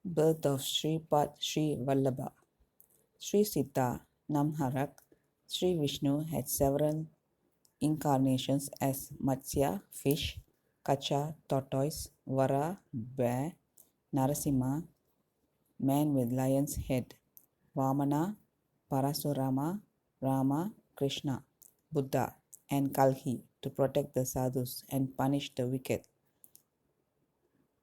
Birth of Shripad Shri Vallabha. Sri Sita Namharak. Sri Vishnu had several incarnations as Matsya, fish, Kacha, tortoise, Vara, bear, Narasimha, man with lion's head, Vamana, Parasurama, Rama, Krishna, Buddha, and Kalki to protect the sadhus and punish the wicked.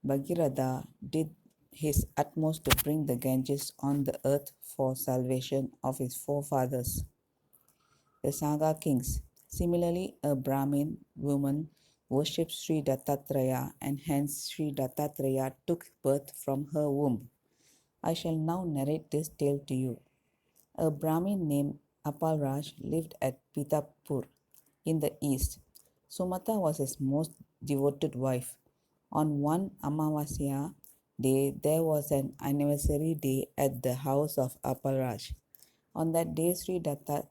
Bhagirath did his utmost to bring the Ganges on the earth for salvation of his forefathers, the Saga kings. Similarly, a Brahmin woman worshipped Sri Dattatreya and hence Sri Dattatreya took birth from her womb. I shall now narrate this tale to you. A Brahmin named Apalraj lived at Pitapur in the east. Sumata was his most devoted wife. On one Amavasya day, there was an anniversary day at the house of Apalraj. On that day, Sri Datta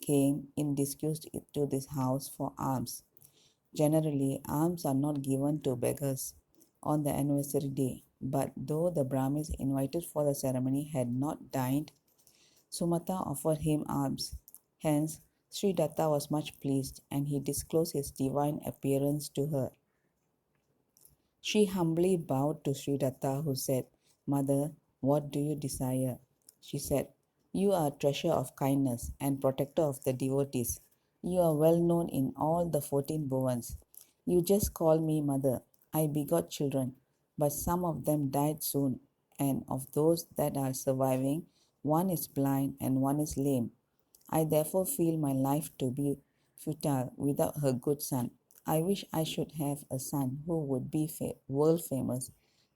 came in disguise to this house for alms. Generally, alms are not given to beggars on the anniversary day, but though the Brahmins invited for the ceremony had not dined, Sumata offered him alms. Hence, Sri Datta was much pleased and he disclosed his divine appearance to her. She humbly bowed to Sri Datta, who said, Mother, what do you desire? She said, You are a treasure of kindness and protector of the devotees. You are well known in all the 14 bhuvans. You just call me mother. I begot children, but some of them died soon, and of those that are surviving, one is blind and one is lame. I therefore feel my life to be futile without her good son. I wish I should have a son who would be world famous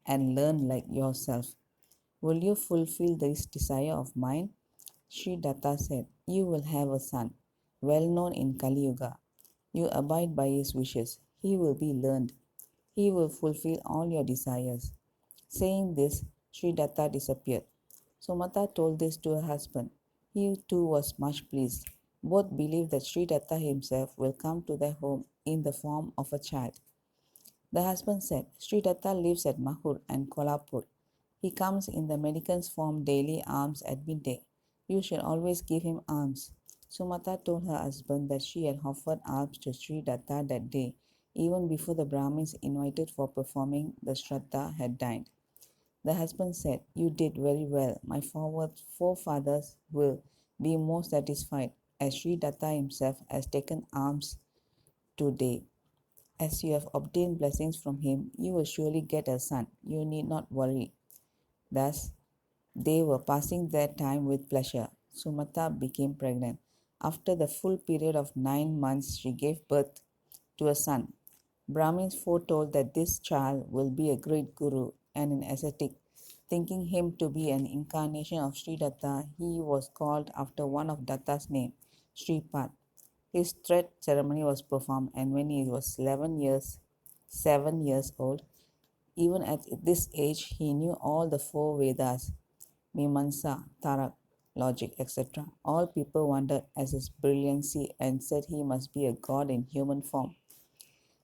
and learn like yourself. Will you fulfill this desire of mine? Sri Datta said, You will have a son, well known in Kali Yuga. You abide by his wishes. He will be learned. He will fulfill all your desires. Saying this, Sri Datta disappeared. Sumata told this to her husband. He too was much pleased. Both believed that Sri Datta himself will come to their home in the form of a child. The husband said, Sri Datta lives at Mahur and Kolhapur. He comes in the mendicant's form daily alms at midday. You should always give him alms. Sumata told her husband that she had offered alms to Sri Datta that day, even before the Brahmins invited for performing the Shraddha had dined. The husband said, You did very well. My forefathers will be more satisfied, as Sri Datta himself has taken alms today. As you have obtained blessings from him, you will surely get a son. You need not worry. Thus, they were passing their time with pleasure. Sumata became pregnant. After the full period of 9 months, she gave birth to a son. Brahmins foretold that this child will be a great guru and an ascetic. Thinking him to be an incarnation of Sri Datta, he was called after one of Datta's name, Shripad. His thread ceremony was performed, and when he was 7 years old, even at this age, he knew all the 4 Vedas, Mimamsa, Tarak, logic, etc. All people wondered at his brilliancy and said he must be a god in human form.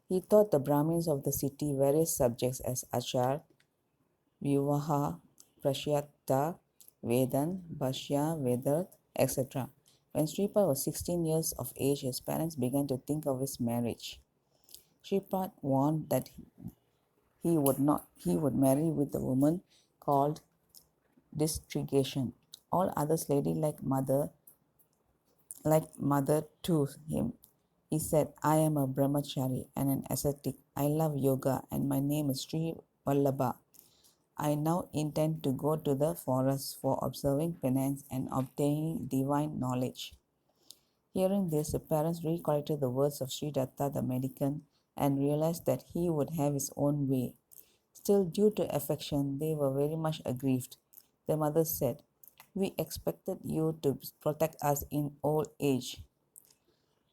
He taught the Brahmins of the city various subjects as Achar, Vivaha, Prashyata, Vedan, Bhashya, Vedat, etc. When Sripad was 16 years of age, his parents began to think of his marriage. Sripad warned that he would marry with a woman called Distrigation. All others lady like mother to him. He said, I am a brahmachari and an ascetic. I love yoga and my name is Shri Vallabha. I now intend to go to the forest for observing penance and obtaining divine knowledge. Hearing this, the parents recollected the words of Sri Datta the mendicant and realized that he would have his own way. Still, due to affection, they were very much aggrieved. The mother said, We expected you to protect us in old age.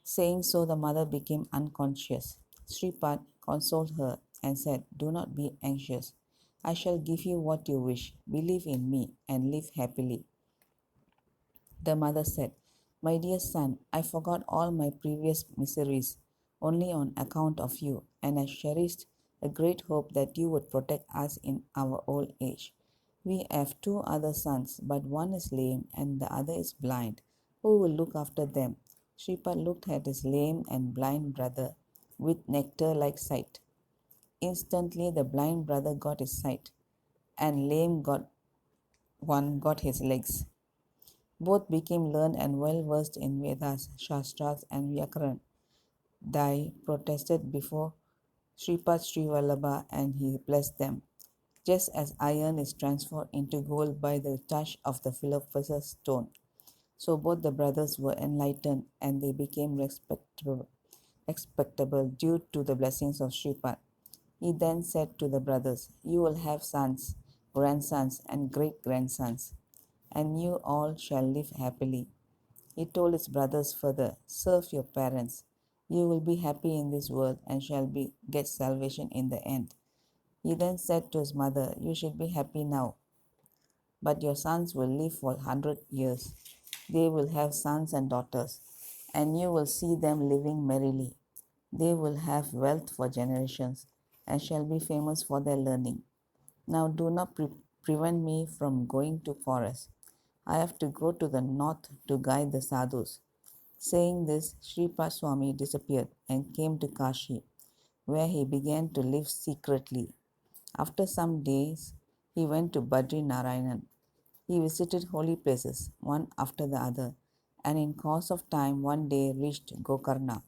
Saying so, the mother became unconscious. Sripad consoled her and said, Do not be anxious. I shall give you what you wish. Believe in me and live happily. The mother said, My dear son, I forgot all my previous miseries only on account of you, and I cherished a great hope that you would protect us in our old age. We have two other sons, but one is lame and the other is blind. Who will look after them? Shripad looked at his lame and blind brother with nectar like sight. Instantly the blind brother got his sight, and lame got his legs. Both became learned and well versed in Vedas, Shastras, and Vyakaran. They protested before Shripad Shri Vallabha and he blessed them. Just as iron is transformed into gold by the touch of the philosopher's stone, so both the brothers were enlightened and they became respectable due to the blessings of Shripad. He then said to the brothers, "You will have sons, grandsons, and great grandsons, and you all shall live happily." He told his brothers further, "Serve your parents. You will be happy in this world and shall get salvation in the end." He then said to his mother, "You should be happy now, but your sons will live for 100 years. They will have sons and daughters, and you will see them living merrily. They will have wealth for generations and shall be famous for their learning. Now do not prevent me from going to forest. I have to go to the north to guide the sadhus." Saying this, Shripad Swami disappeared and came to Kashi, where he began to live secretly. After some days, he went to Badri Narayanan. He visited holy places, one after the other, and in course of time one day reached Gokarna.